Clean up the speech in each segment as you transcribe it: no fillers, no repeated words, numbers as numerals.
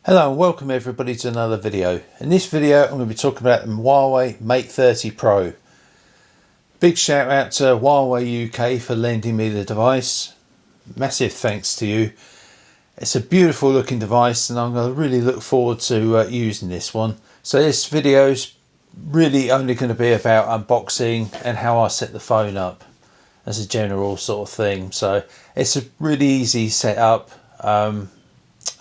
Hello and welcome everybody to another video. In this video I'm going to be talking about the Huawei Mate 30 Pro. Big shout out to Huawei UK for lending me the device. Massive thanks to you. It's a beautiful looking device and I'm going to really look forward to using this one. So this video is really only going to be about unboxing and how I set the phone up as a general sort of thing. So it's a really easy setup.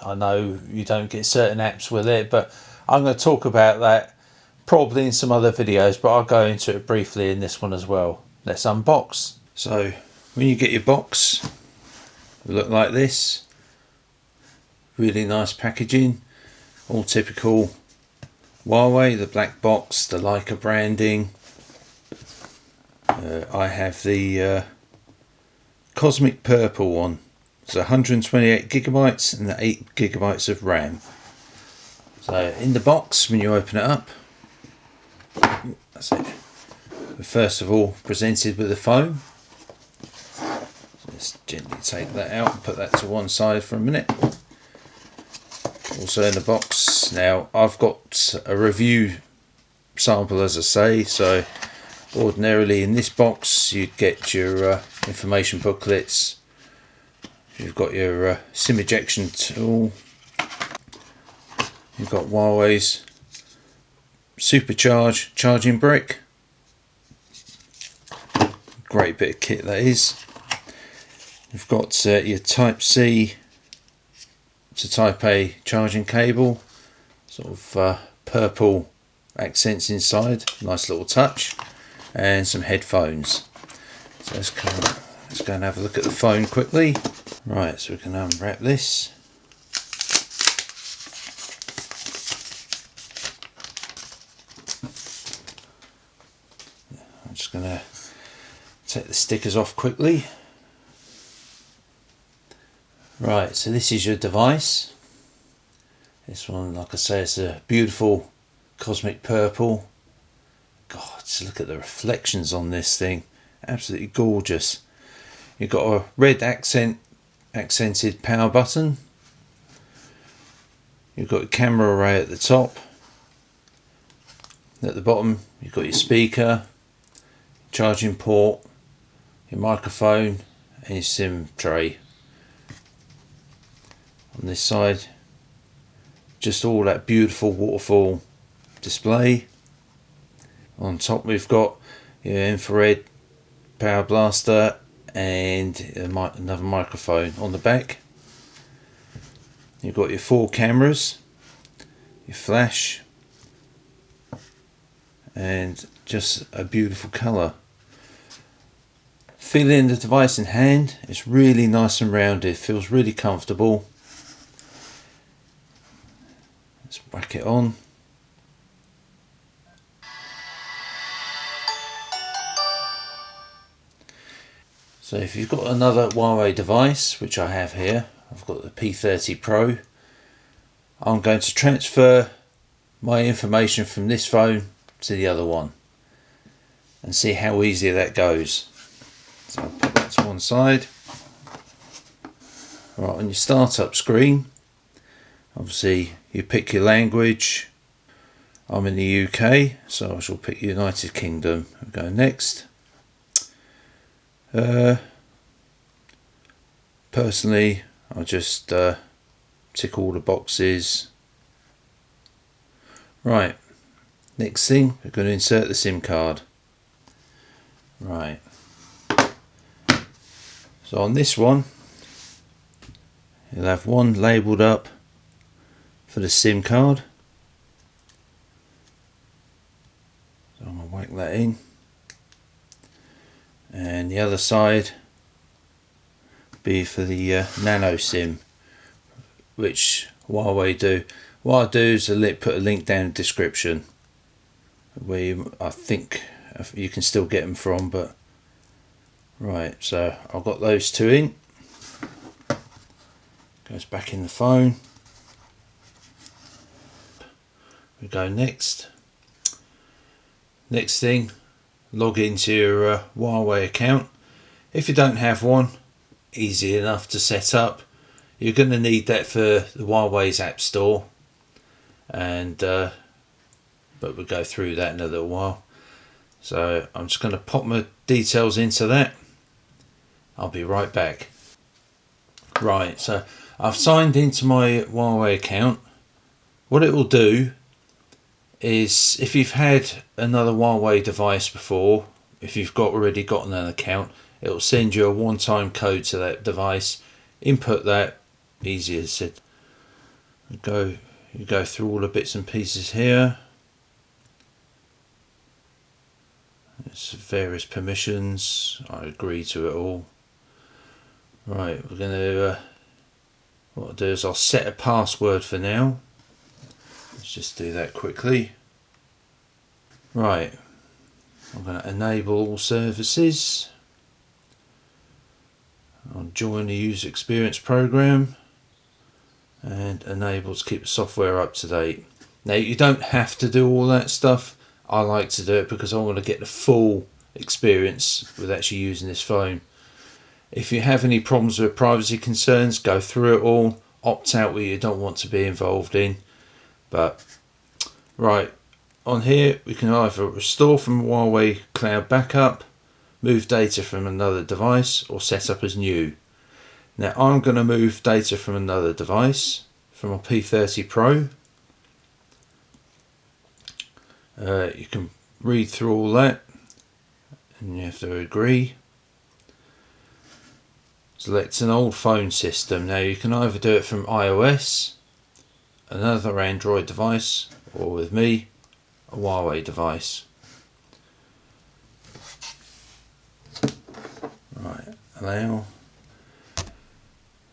I know you don't get certain apps with it, but I'm going to talk about that probably in some other videos, but I'll go into it briefly in this one as well. Let's unbox. So when you get your box, it'll look like this. Really nice packaging, all typical Huawei, the black box, the Leica branding. I have the cosmic purple one. It's 128 gigabytes and 8 gigabytes of RAM. So in the box, when you open it up, that's it. We're first of all presented with the phone. So let's gently take that out and put that to one side for a minute. Also in the box, now I've got a review sample as I say, so ordinarily in this box you'd get your information booklets. You've got your SIM ejection tool. You've got Huawei's supercharge charging brick. Great bit of kit that is. You've got your Type C to Type A charging cable. Sort of purple accents inside. Nice little touch. And some headphones. So let's go and have a look at the phone quickly. Right, so we can unwrap this. I'm just going to take the stickers off quickly. Right, so this is your device. This one, like I say, it's a beautiful cosmic purple. God, just look at the reflections on this thing. Absolutely gorgeous. You've got a red accented power button. You've got a camera array at the top. At the bottom you've got your speaker, charging port, your microphone and your SIM tray. On this side just all that beautiful waterfall display. On top we've got your infrared power blaster and another microphone. On the back you've got your 4 cameras, your flash and just a beautiful colour. Feeling the device in hand, it's really nice and rounded, feels really comfortable. Let's whack it on. So if you've got another Huawei device, which I have here, I've got the P30 Pro, I'm going to transfer my information from this phone to the other one and see how easy that goes. So I'll put that to one side. Right, on your startup screen, obviously you pick your language. I'm in the UK, so I shall pick United Kingdom. I'll go next. Personally, I'll just tick all the boxes. Right, next thing, we're going to insert the SIM card. Right, so on this one, you'll have one labelled up for the SIM card. So I'm going to whack that in. And the other side be for the nano SIM, which Huawei do. What I'll do is put a link down in the description where I think you can still get them from. But right, so I've got those 2 in. Goes back in the phone. We go next. Next thing, log into your Huawei account. If you don't have one, easy enough to set up. You're going to need that for the Huawei's App Store, and but we'll go through that in a little while. So I'm just going to pop my details into that. I'll be right back. Right, so I've signed into my Huawei account. What it will do is, if you've had another Huawei device before, if you've already gotten an account, it will send you a one-time code to that device. Input that, easy as said. You go through all the bits and pieces here. There's various permissions. I agree to it all. Right, we're going to what I'll do is I'll set a password for now. Let's just do that quickly. Right, I'm going to enable all services. I'll join the user experience program and enable to keep the software up to date. Now, you don't have to do all that stuff. I like to do it because I want to get the full experience with actually using this phone. If you have any problems with privacy concerns, go through it all, opt out what you don't want to be involved in. But right, on here we can either restore from Huawei cloud backup, move data from another device, or set up as new. Now I'm going to move data from another device, from a P30 Pro. You can read through all that and you have to agree. Select an old phone system. Now you can either do it from iOS, another Android device, or with me, a Huawei device. Right, allow.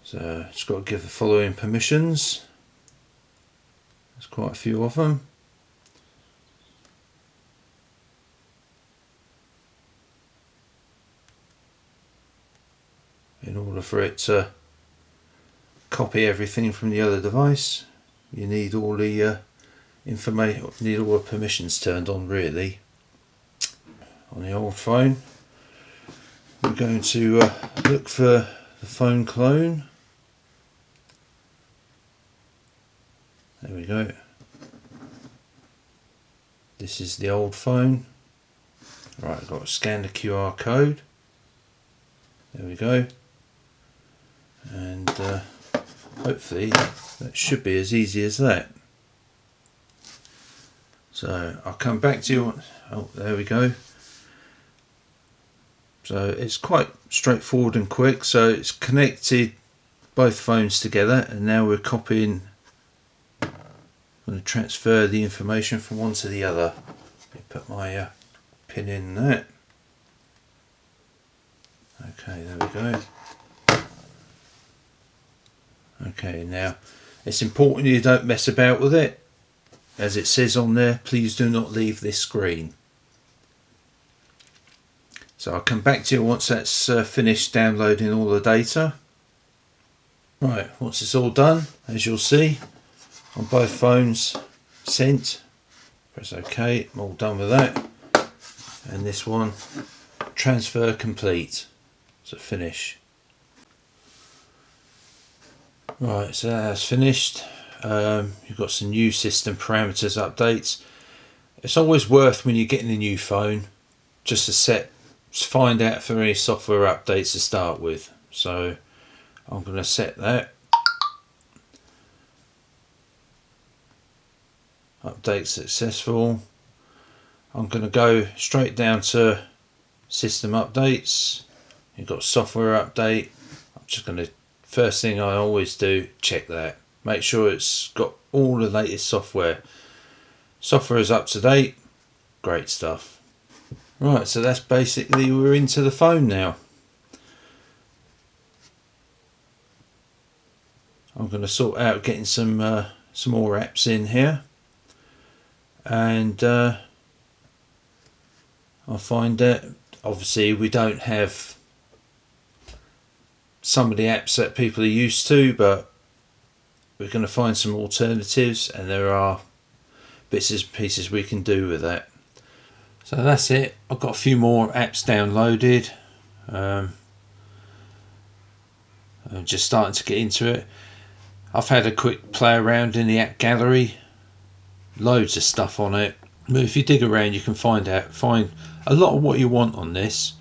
So it's got to give the following permissions. There's quite a few of them. In order for it to copy everything from the other device, you need all the information, need all the permissions turned on really. On the old phone, we're going to look for the phone clone. There we go. This is the old phone. Right, I've got to scan the QR code. There we go. And hopefully that should be as easy as that. So I'll come back to you. Oh, there we go. So it's quite straightforward and quick. So it's connected both phones together, and now we're copying. I'm going to transfer the information from one to the other. Let me put my pin in that. Okay, there we go. Okay, now it's important you don't mess about with it. As it says on there, please do not leave this screen. So I'll come back to you once that's finished downloading all the data. Right, once it's all done, as you'll see on both phones, sent. Press OK, I'm all done with that. And this one, transfer complete. So finish. Right, so that's finished. You've got some new system parameters updates. It's always worth, when you're getting a new phone, just to find out if there are any software updates to start with. So I'm going to set that. Update successful. I'm going to go straight down to system updates. You've got software update. I'm just going to, first thing I always do, check that. Make sure it's got all the latest software. Software is up to date. Great stuff. Right, so that's basically, we're into the phone now. I'm going to sort out getting some more apps in here, and I'll find that obviously we don't have some of the apps that people are used to, but we're going to find some alternatives, and there are bits and pieces we can do with that. So that's it. I've got a few more apps downloaded. I'm just starting to get into it. I've had a quick play around in the app gallery, loads of stuff on it. But if you dig around, you can find a lot of what you want on this.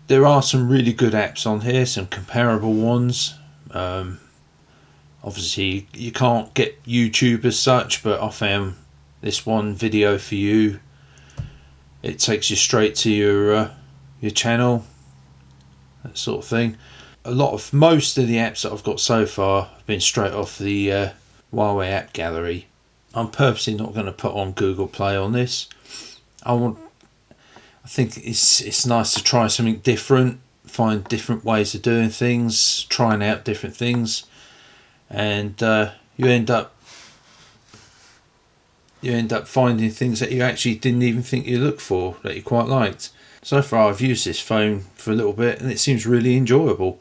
There are some really good apps on here, some comparable ones. Obviously you can't get YouTube as such, but I found this one, Video for You. It takes you straight to your channel, that sort of thing. Most of the apps that I've got so far have been straight off the Huawei app gallery. I'm purposely not going to put on Google Play on this. I think it's nice to try something different, find different ways of doing things, trying out different things, and you end up finding things that you actually didn't even think you looked for that you quite liked. So far I've used this phone for a little bit and it seems really enjoyable.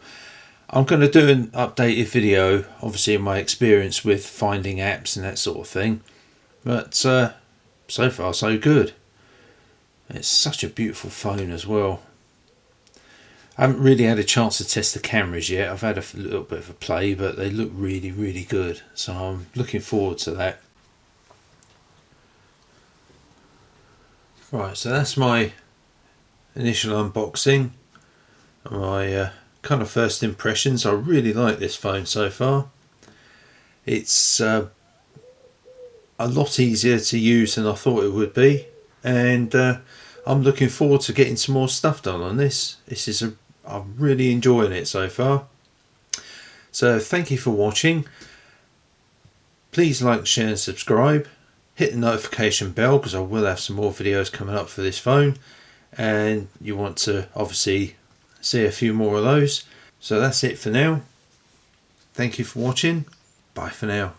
I'm going to do an updated video, obviously, in my experience with finding apps and that sort of thing. But so far so good. It's such a beautiful phone as well. I haven't really had a chance to test the cameras yet. I've had a little bit of a play, but they look really, really good. So I'm looking forward to that. Right, so that's my initial unboxing, my kind of first impressions. I really like this phone so far. It's a lot easier to use than I thought it would be, and I'm looking forward to getting some more stuff done on this. I'm really enjoying it so far. So thank you for watching. Please like, share and subscribe. Hit the notification bell because I will have some more videos coming up for this phone, and you want to obviously see a few more of those. So that's it for now. Thank you for watching. Bye for now.